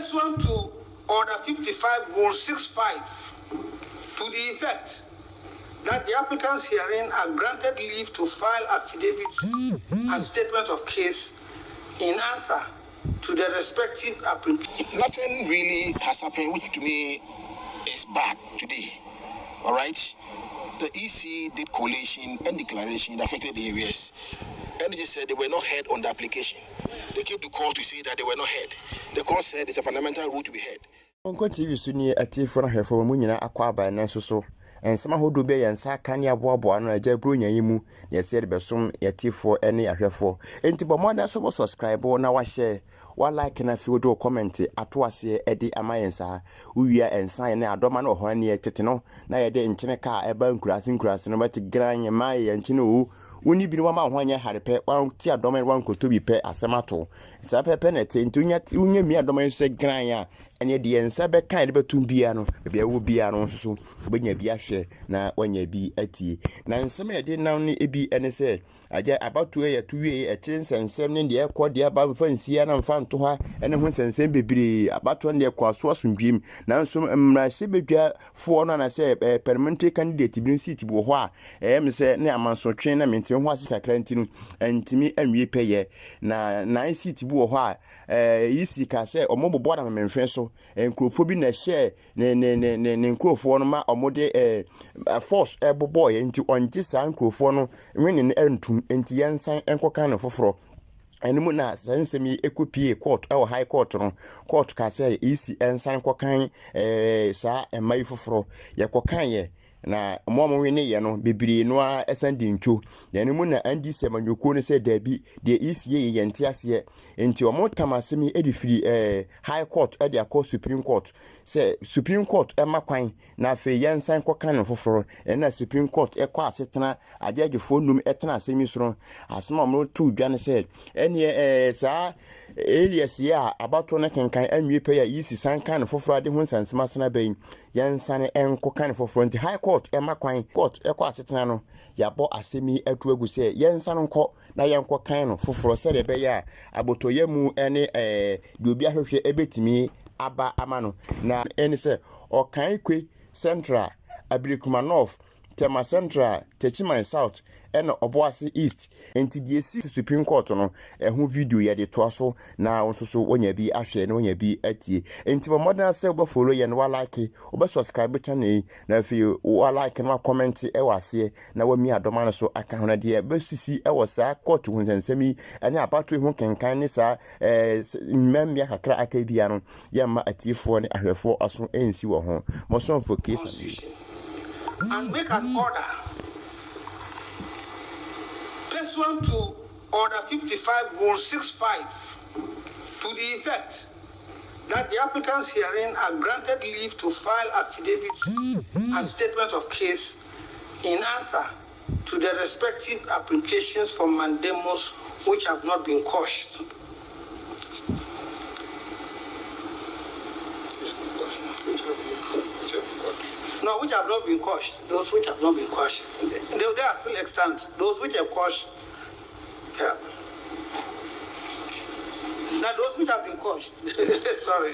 Pursuant to Order 55, Rule 65, to the effect that the applicants herein are granted leave to file affidavits and statements of case in answer to the respective applications. Nothing really has happened, which to me is bad today. All right? The EC did collation and declaration in the affected areas, and they just said they were not heard on the application. They came to court to say that they were not heard. The court said it's a fundamental rule to be heard. Onko TV so ni atifo na hwefo mu nyina akwa aba na so ensema hodo be yensa kan ya boabo no aja bronya yimu na yese de besom yatifo ene ahwefo enti bo moda so bo subscribe na wa share wa like na fi do comment ato ase edi amayensa uwia ensan ne adoma na ho ne tete no na yede nkyene ka eba nkurase no bati granye mai nkyene o woni bi no ma ho anya harepe wan ti adoma wan koto bi pe asemato ta pepe na te ntunya unya mi adoma so granye ene de yensa be kan de betum bia no be awu bia no so obenya bi ahwe na wanya bi atie na nsema yede nan ne ebi ene se aja abatu ya tuwie e chinsensem ne de ekode aba mfansia na mfa nto ha ene ho sensem bebiri abatu ne kwaso asundwim na nso mmrahye bedwa fo no na se parliamentary candidate bi seat bi ho a se ne amansotwe na menti ho ase kakra ntinu antimi anwie peye na seat bi ho a yisi ka se omobobo na memfen so enkrofo bi na share ne nkrofo no ma omode force ebobo ye nti onje sa nkrofo no wini ne entum enti yensan enkoka no foforo enimu na sansemi ekopie court e high court no court ka say isi ensan kokan sa emai foforo yekokan ye na omo wini ye no bebiri no a esandi ncho enimu na andi semanyoko no say dabi de isi ye yente ase enti omo tamasemi edifiri high court e de akọ supreme court say supreme court e makwan na afi yensan kokan no foforo na supreme court e kwa asetena agagefo num etena asemi soro asema omo tu dwane say ene sa Elias ya abato na kenkan anwie pe ya yisi sankan no foforo ade ho sansema sena ben yensan enkokan foforo nti high court e makwan court e kwa asetena no yabo asemi atu agu say yensan nko na yenkokan no foforo se de be ya abotoyemu ene de obi ahwehwe ebetimi aba amano na ene se okan kwe central Abirikuma north Tema central Techiman south ena Oboase east enti die si supreme court no ho video ye de to so na onsoso wonya bi ahwe na wonya bi atie enti bo modern say obo follow ye na wa like obo subscribe channel na fi wa like na comment e wase na wa mi adoma no so aka ho na de be sisi e wo sa court hu nsensemi ene apato hu kenkan ni sa mmemmia kakra aka bia no ye ma atiefo ne ahwefo aso ensi wo ho mo so for case and make an order pursuant to Order 55, Rule 65, to the effect that the applicants herein are granted leave to file affidavits and statements of case in answer to the respective applications for mandamus which have not been quashed. No, which have not been quashed. Those which have not been quashed. They are still extant. Those which are quashed. Yeah. Now, those which have been quashed. Sorry.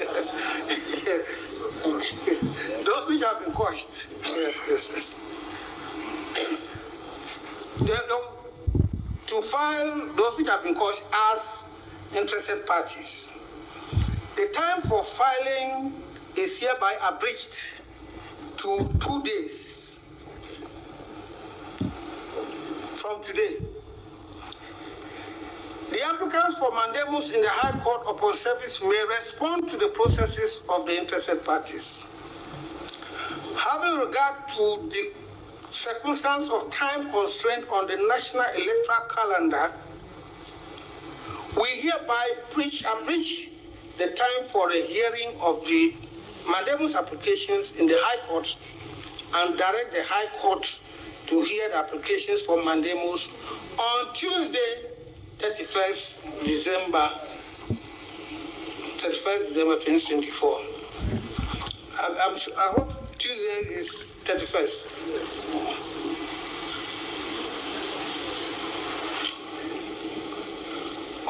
Those which have been quashed. Yes. To file those which have been quashed as interested parties. The time for filing is hereby abridged to 2 days from today. The applicants for mandamus in the High Court upon service may respond to the processes of the interested parties. Having regard to the circumstance of time constraint on the national electoral calendar, we hereby abridge the time for the hearing of the mandamus applications in the High Court and direct the High Court to hear the applications for mandamus on Tuesday, 31st December 2024. I hope Tuesday is 31st. Yes.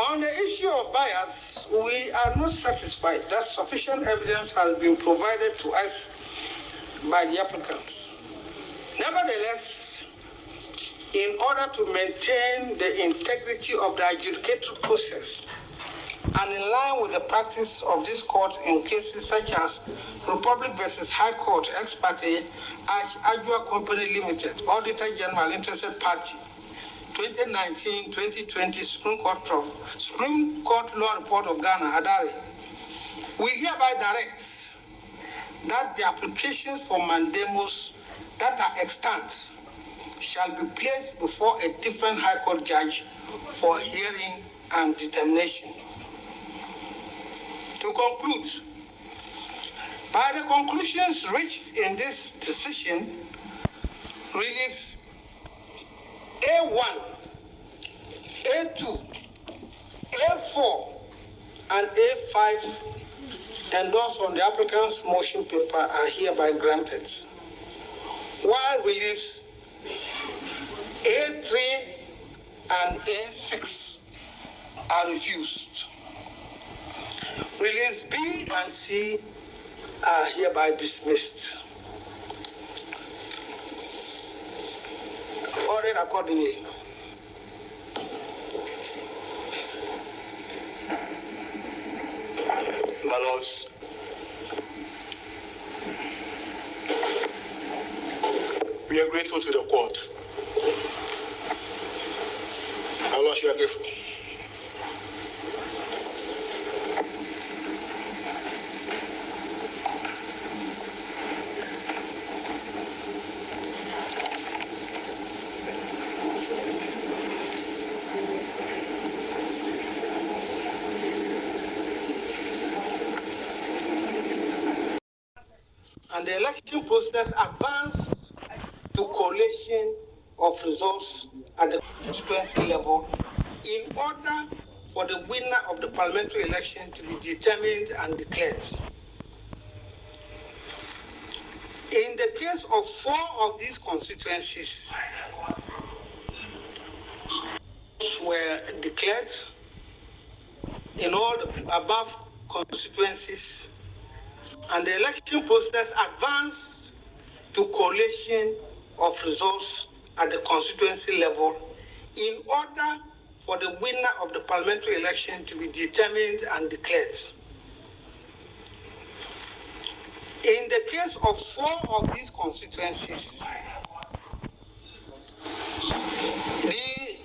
On the issue of bias, we are not satisfied that sufficient evidence has been provided to us by the applicants. Nevertheless, in order to maintain the integrity of the adjudicatory process and in line with the practice of this court in cases such as Republic versus High Court ex parte Adjoa Company Limited, Auditor General Interested Party, 2019-2020 Supreme Court Law Report of Ghana, Adari, we hereby direct that the applications for mandamus that are extant shall be placed before a different High Court judge for hearing and determination. To conclude, by the conclusions reached in this decision, reliefs A1, A2, A4, and A5 endorsed on the applicant's motion paper are hereby granted, while reliefs A3 and A6 are refused. Reliefs B and C are hereby dismissed. Ordered accordingly. My lords, we are grateful to the court. My lords, we are grateful. And the election process advanced to collation of results at the constituency level in order for the winner of the parliamentary election to be determined and declared. In the case of 4 of these constituencies were declared, in all the above constituencies, and the election process advanced to collation of results at the constituency level in order for the winner of the parliamentary election to be determined and declared. In the case of 4 of these constituencies, the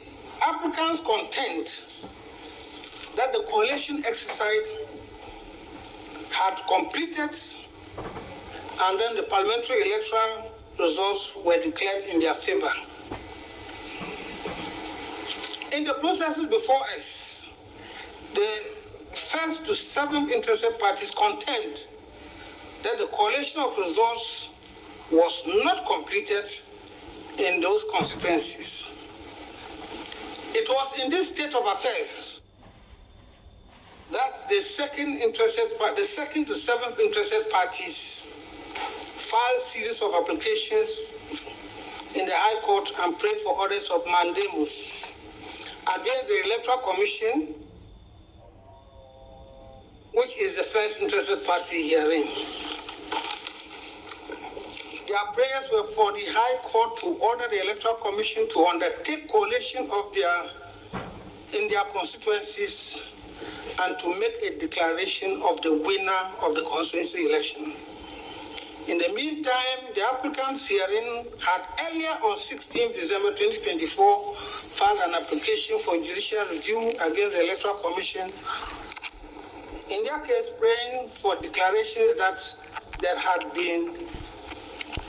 applicants contend that the collation exercise had completed, and then the parliamentary electoral results were declared in their favor. In the processes before us, the 1st to 7th interested parties contend that the collation of results was not completed in those constituencies. It was in this state of affairs that the 2nd to 7th interested parties filed series of applications in the High Court and prayed for orders of mandamus against the Electoral Commission, which is the first interested party herein. Their prayers were for the High Court to order the Electoral Commission to undertake collation in their constituencies and to make a declaration of the winner of the constituency election. In the meantime, the applicants herein had earlier on 16 December 2024 filed an application for judicial review against the Electoral Commission, in their case praying for declarations that there had been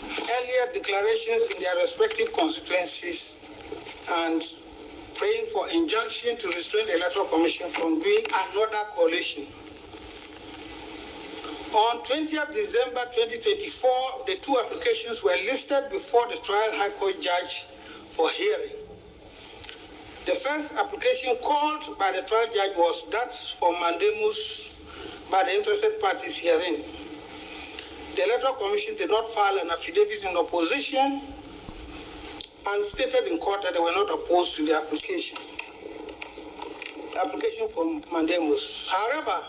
earlier declarations in their respective constituencies and praying for injunction to restrain the Electoral Commission from doing another collation. On 20th December 2024, the 2 applications were listed before the trial High Court judge for hearing. The first application called by the trial judge was that for mandamus by the interested parties herein. The Electoral Commission did not file an affidavit in opposition and stated in court that they were not opposed to the application. application for mandamus. However,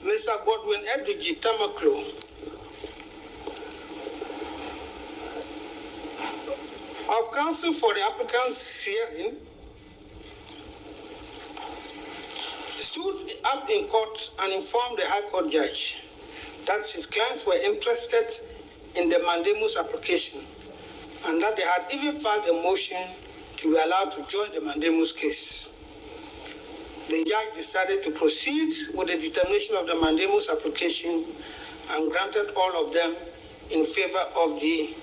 Mr. Godwin Edwigi Tamaklo of counsel for the applicant's hearing stood up in court and informed the High Court judge that his clients were interested in the mandamus application and that they had even filed a motion to be allowed to join the mandamus case. The judge decided to proceed with the determination of the mandamus application and granted all of them in favor of the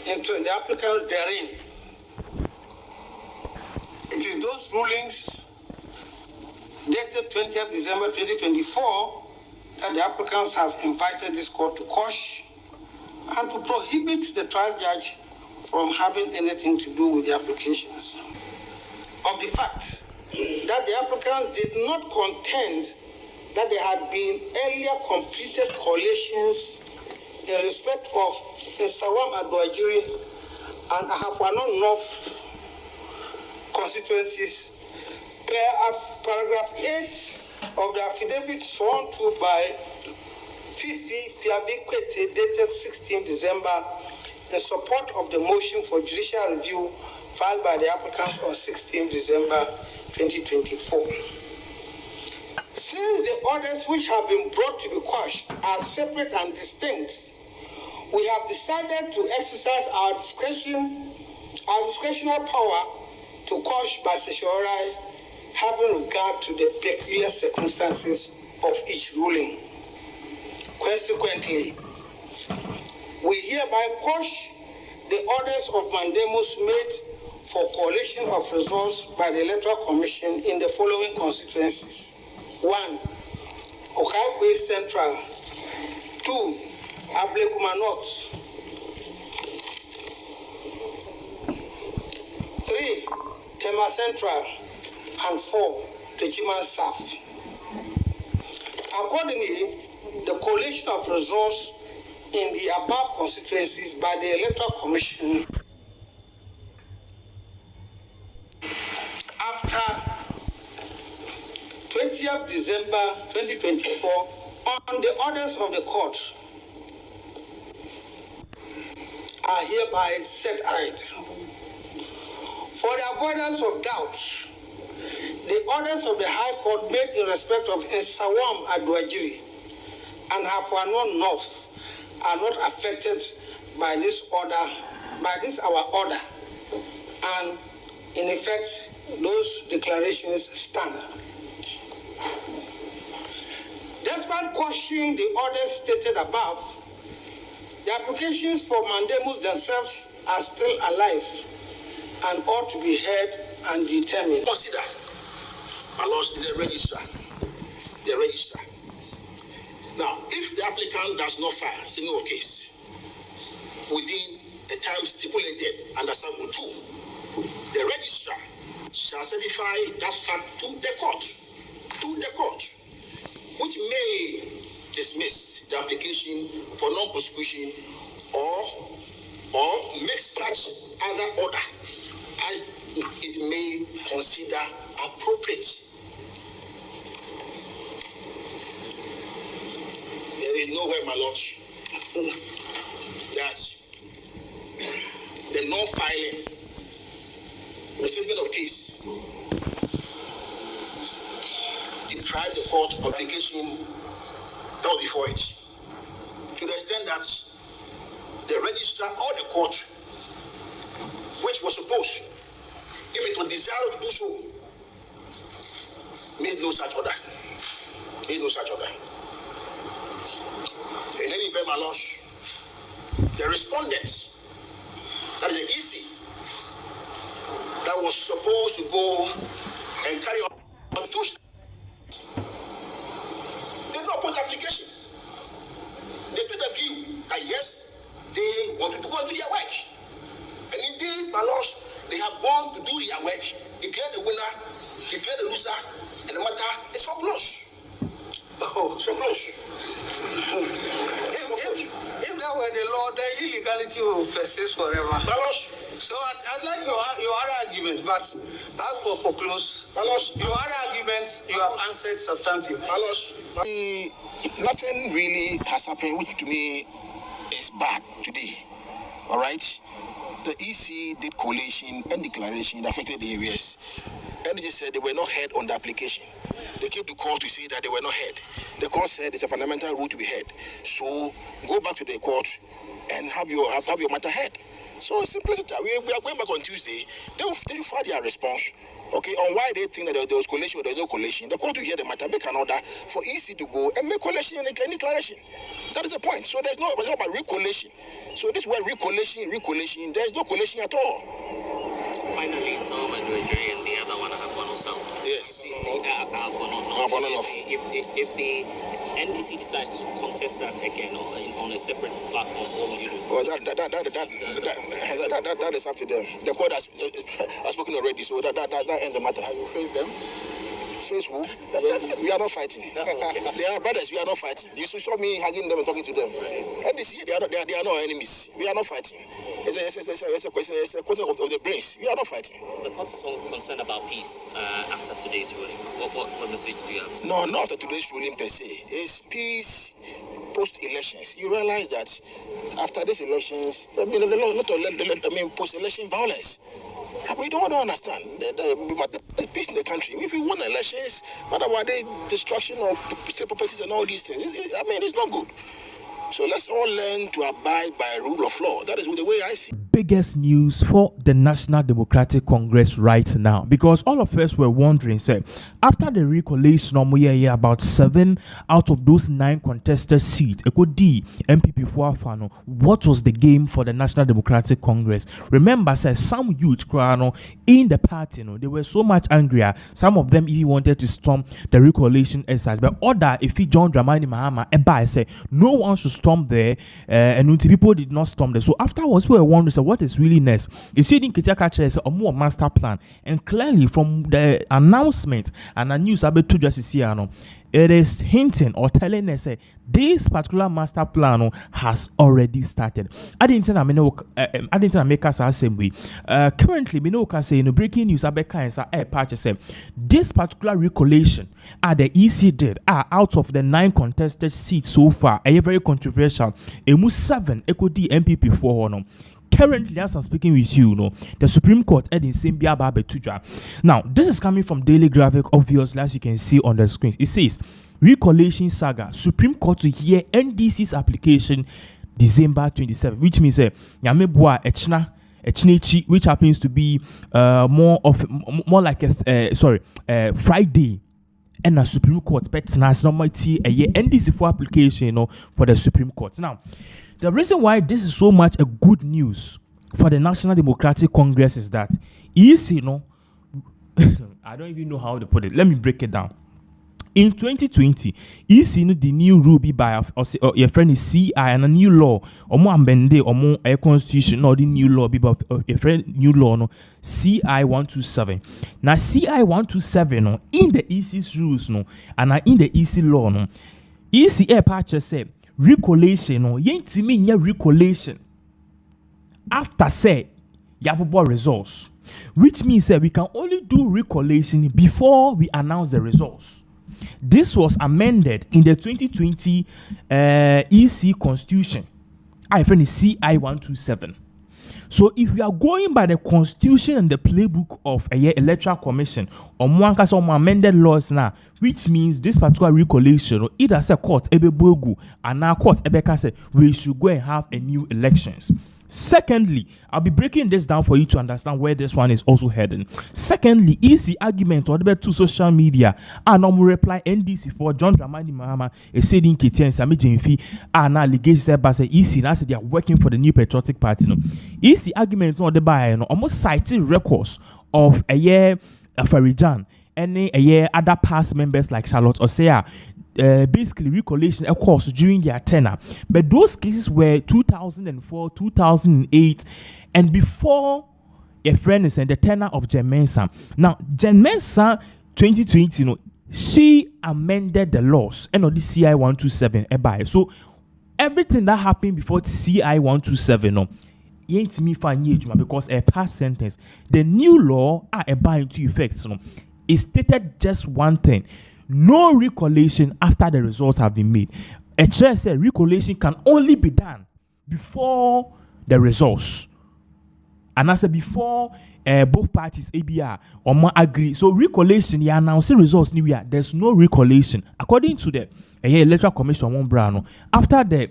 applicants therein. It is those rulings dated 20th December 2024 that the applicants have invited this court to quash and to prohibit the trial judge from having anything to do with the applications. Of the fact that the applicants did not contend that there had been earlier completed collations in respect of Nsawam Adoajiri and Ahafwano North constituencies, paragraph 8 of the affidavit sworn to by Fifi Fiabikwete dated 16 December in support of the motion for judicial review filed by the applicants on 16 December 2024. Since the orders which have been brought to be quashed are separate and distinct, we have decided to exercise our discretionary power to quash by certiorari, having regard to the peculiar circumstances of each ruling. Consequently, we hereby quash the orders of mandamus made for collation of results by the Electoral Commission in the following constituencies: 1. Okaigwe Central. 2. Ablekuma North. 3. Tema Central. And 4. Techiman South. Accordingly, the collation of results in the above constituencies by the Electoral Commission after 20th December 2024 on the orders of the court are hereby set aside. For the avoidance of doubt, the orders of the High Court made in respect of Nsawam Adoajiri and Ahafwano North are not affected by this order, our order, and in effect, those declarations stand. Despite quashing the orders stated above, the applications for mandamus themselves are still alive and ought to be heard and determined. Consider, my Lord, is a registrar. The registrar. Now, if the applicant does not file a single case within a time stipulated under Article 2, the registrar shall certify that fact to the court, which may dismiss the application for non-prosecution or make such other order as it may consider appropriate. There is nowhere, my Lord, that the non-filing, receiving of case, deprive the court of application that was before it, to the extent that the registrar or the court, which was supposed, if it was desired to do so, made no such order. In any event, my Lord, the respondent, that is the EC, that was supposed to go and carry on did not put application. They took the view that yes, they wanted to go and do their work. And indeed, my Lord, they have gone to do their work, declare the winner, declare the loser, and the matter is so close. Oh, so close. If that were the law, the illegality will persist forever. My Lord, So I'd like your other arguments, but as for close, your other arguments you have answered substantive. Nothing really has happened, which to me is bad today. All right. The EC did collation and declaration in affected areas, and they just said they were not heard on the application. They came to court to say that they were not heard. The court said it's a fundamental rule to be heard. So go back to the court and have your matter heard. So simplicity. We are going back on Tuesday. They will file their response. Okay, on why they think that there was collation or there was no collation. The court will hear the matter, make an order for EC to go and make collation and any declaration. That is the point. So there's no about recollation. So this word recollation, there is no collation at all. Finally, it's all about the jury and the other one have one also. Yes. If the NDC decides to contest that again on a separate platform, what will you do? Well, that is up to them. The court has spoken already, so that ends the matter. Have you faced them? Face who? We are not fighting. They are brothers. We are not fighting. You saw me hugging them and talking to them. NDC, they are not enemies. We are not fighting. It's a question of the brains. We are not fighting. The court is all concerned about peace after today's ruling. What message do you have? No, not after today's ruling per se. It's peace post-elections. You realize that after these elections, there have been a lot of post-election violence. We don't understand the peace in the country. If we won elections, what about the destruction of state properties and all these things? It's not good. So let's all learn to abide by rule of law. That is the way I see it. Biggest news for the National Democratic Congress right now, because all of us were wondering, say, after the recollation about 7 out of those 9 contested seats, MPP Fuafano, what was the game for the National Democratic Congress? Remember, say, some youth in the party, they were so much angrier. Some of them even wanted to storm the recollation exercise, but other, if he John Dramani Mahama, say, no one should storm there, and people did not storm there. So afterwards, we were wondering, so what is really next? You see, a more master plan, and clearly from the announcement and the news about to just see, it is hinting or telling us this particular master plan has already started. I didn't make us the same way. Currently, we can say in the breaking news this particular recollation the EC did out of the 9 contested seats so far, a very controversial. 7 ECOD MPP for currently, as I'm speaking with you, the Supreme Court in Simbia Babetuja. Now, this is coming from Daily Graphic, obviously, as you can see on the screen. It says, recollation saga, Supreme Court to hear NDC's application December 27, which means Yamebua Echnechi, which happens to be more like a Friday. And the Supreme Court but national NDC for application for the Supreme Court. Now, the reason why this is so much a good news for the National Democratic Congress is that EC, I don't even know how to put it. Let me break it down. In 2020, EC the new rule be by your friend is CI and a new law or more amended or more a constitution or the new law be by your friend new law CI 127. Now CI 127 in the EC's rules and in the EC law EC air patch say recollation yentimi nya recollation after say yabobo results, which means that we can only do recollation before we announce the results. This was amended in the 2020 EC Constitution. I find the CI 127. So if we are going by the Constitution and the playbook of a Electoral Commission or some amended laws now, which means this particular recollation, either say court ebebogu and now court ebeka say we should go and have a new elections. Secondly, I'll be breaking this down for you to understand where this one is also heading. Secondly, EC argument or the 2 social media no more reply NDC for John Dramani Mahama a said in Kitian Sami Jemfi now allegations by say EC now say they are working for the New Patriotic Party. EC argument on the by almost citing records of a year Farijan and a year other past members like Charlotte Osea. Basically recollation of course during their tenure, but those cases were 2004, 2008 and before a friend is in the tenure of Jen Mensah. Now Jen Mensah 2020 she amended the laws and on the CI 127 so everything that happened before CI 127 yɛntumi fa nyɛ adwuma because a past sentence. The new law ɛba into effect so it stated just one thing: no recollection after the results have been made. A chair said recollection can only be done before the results, and I said before both parties ABR or more agree. So recollection, yeah, announcing results there's no recollection according to the electoral commission one brown after the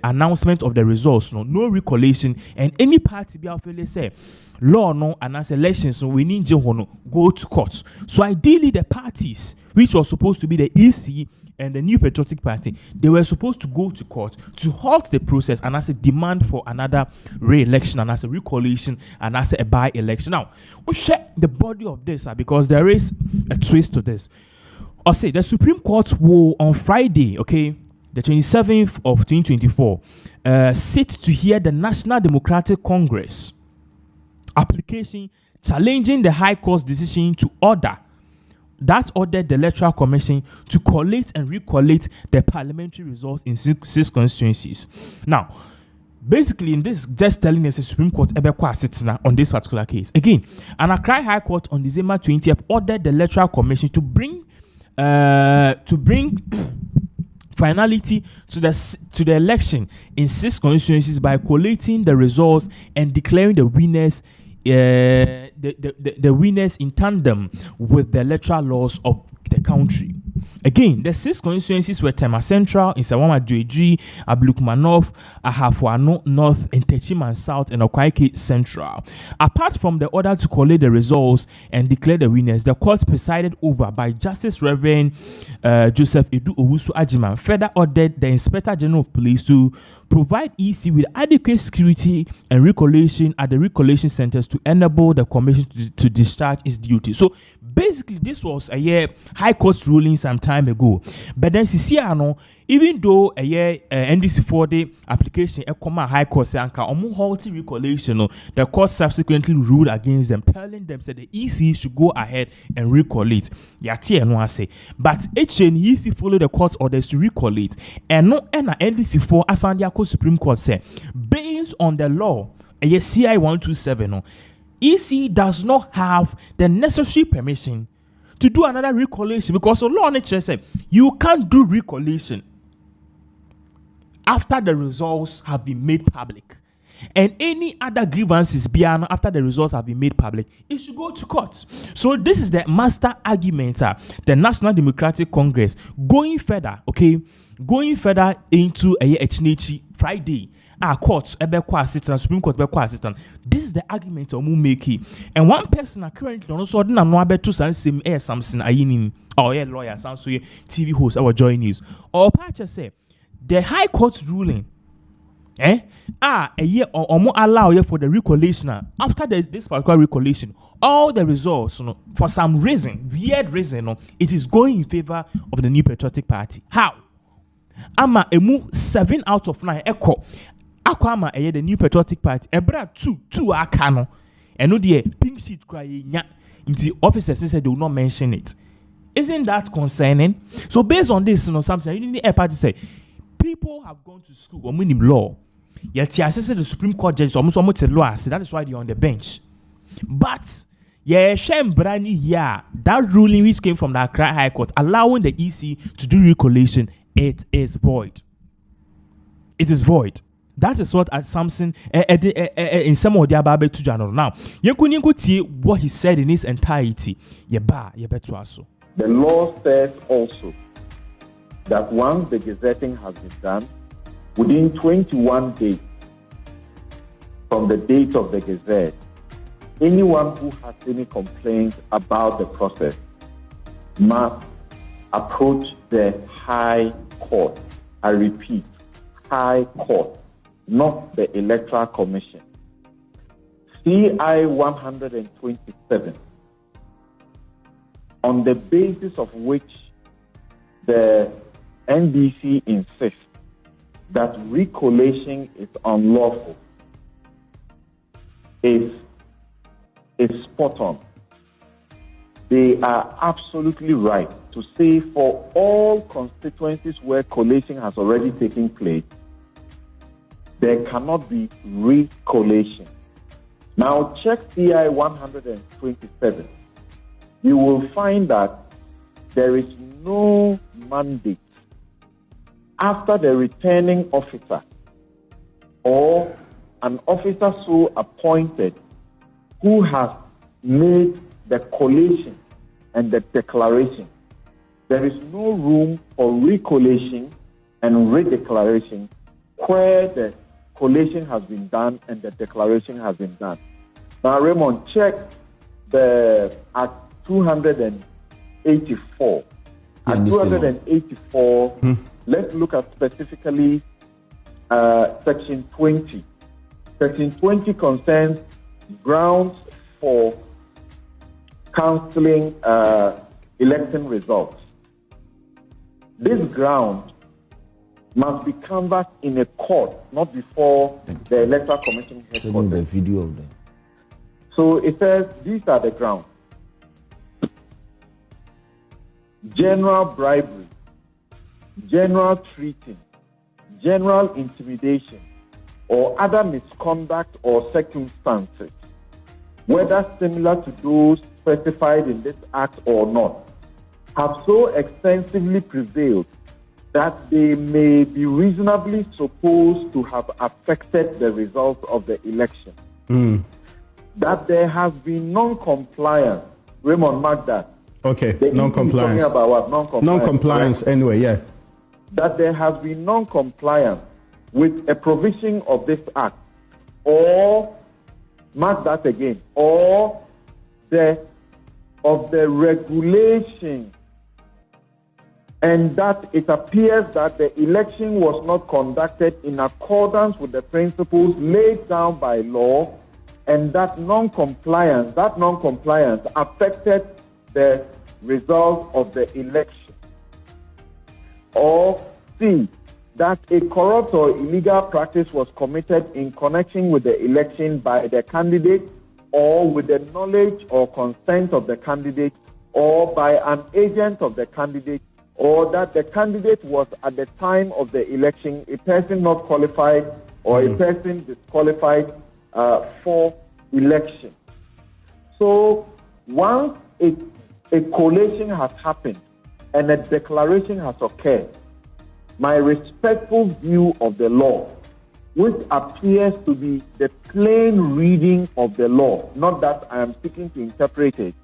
announcement of the results, no recollection, and any party be out say law no and as elections we need to go to court. So ideally the parties which was supposed to be the EC and the New Patriotic Party, they were supposed to go to court to halt the process and as a demand for another re-election and as a recollection and as a by-election. Now, we check the body of this because there is a twist to this. I'll say the Supreme Court will on Friday, okay, the 27th of 2024, sit to hear the National Democratic Congress application challenging the High Court's decision to ordered the Electoral Commission to collate and recollate the parliamentary results in six constituencies. Now, basically, in this, just telling us the Supreme Court on this particular case. Again, an Accra High Court on December 20th ordered the Electoral Commission to bring finality to the election in six constituencies by collating the results and declaring the winners. The winners in tandem with the electoral laws of the country. Again, the six constituencies were Tema Central, Nsawama Dwedri, Ablukuma North, Ahafuano North, and Techiman South, and Okwaike Central. Apart from the order to collate the results and declare the winners, the court presided over by Justice Reverend Joseph Edu Owusu Ajiman further ordered the Inspector General of Police to provide EC with adequate security and recollection at the recollection centers to enable the commission to discharge its duty. So basically, this was a year High Court ruling some time ago. But then Sisiano, even though a year NDC 4-day application High Court sanka halting recollection, the court subsequently ruled against them, telling them that the EC should go ahead and recollate. Yati no say, but EC followed the court's orders to recollate, and no NDC 4 Asandiako Supreme Court said, based on the law, a year CI 127. EC does not have the necessary permission to do another recollection because the law nature said you can't do recollection after the results have been made public, and any other grievances beyond after the results have been made public, it should go to court. So this is the master argument. The National Democratic Congress going further into a Echnechi Friday. Courts assistant, Supreme Court assistant. This is the argument of making. And one person currently also didn't know about to same air something ayinin or lawyer sounds so TV host our join news. Or Pacha say the High Court ruling a year or more allow you for the recollection after this particular recollection, all the results for some reason, weird reason, it is going in favor of the New Patriotic Party. How? Ama emu 7 out of 9 echo. Akwama the New Patriotic Party. Ebra 2 akano. Eno the pink sheet cry nya. The officers said they will not mention it. Isn't that concerning? So based on this, something you need a party say people have gone to school or minimum law. Yet the Supreme Court judges almost law. So that is why they're on the bench. But that ruling which came from the Accra High Court allowing the EC to do recollection, it is void. It is void. That is what Samson in some of the Ababe to journal. Now, you could see what he said in his entirety. The law says also that once the gazetting has been done, within 21 days from the date of the gazette, anyone who has any complaints about the process must approach the High Court. I repeat, High Court, not the Electoral Commission. CI 127, on the basis of which the NDC insists that recollation is unlawful, is spot on. They are absolutely right to say for all constituencies where collation has already taken place, there cannot be recollation. Now check CI 127. You will find that there is no mandate after the returning officer or an officer so appointed who has made the collation and the declaration. There is no room for recollation and redeclaration where the collation has been done and the declaration has been done. Now, Raymond, check the Act 284. At 284, let's look at specifically Section 20. Section 20 concerns grounds for cancelling election results. This ground must be canvassed in a court, not before the Electoral Commission headquarters. The video of them. So it says these are the grounds: general bribery, general treating, general intimidation, or other misconduct or circumstances, whether similar to those specified in this act or not, have so extensively prevailed that they may be reasonably supposed to have affected the result of the election. That there has been non-compliance. Raymond, mark that. Okay, Talking non-compliance. about what? Non-compliance, right? Anyway, yeah. That there has been non-compliance with a provision of this act, or, mark that again, or of the regulation, and that it appears that the election was not conducted in accordance with the principles laid down by law, and that non-compliance affected the result of the election. Or C, that a corrupt or illegal practice was committed in connection with the election by the candidate, or with the knowledge or consent of the candidate, or by an agent of the candidate, or that the candidate was at the time of the election a person not qualified or a person disqualified for election. So once a collation has happened and a declaration has occurred, my respectful view of the law, which appears to be the plain reading of the law, not that I am seeking to interpret it,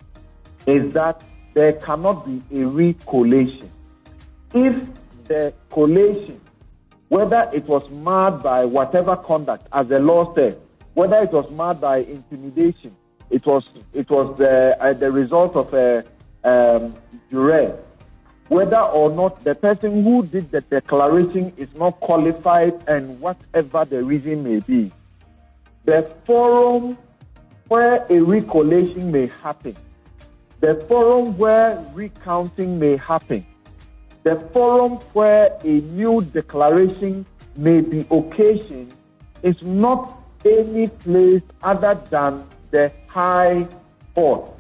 is that there cannot be a recollation. If the collation, whether it was marred by whatever conduct, as the law says, whether it was marred by intimidation, it was the result of a duress, whether or not the person who did the declaration is not qualified, and whatever the reason may be, the forum where a recollation may happen, the forum where recounting may happen, the forum where a new declaration may be occasioned is not any place other than the High Court.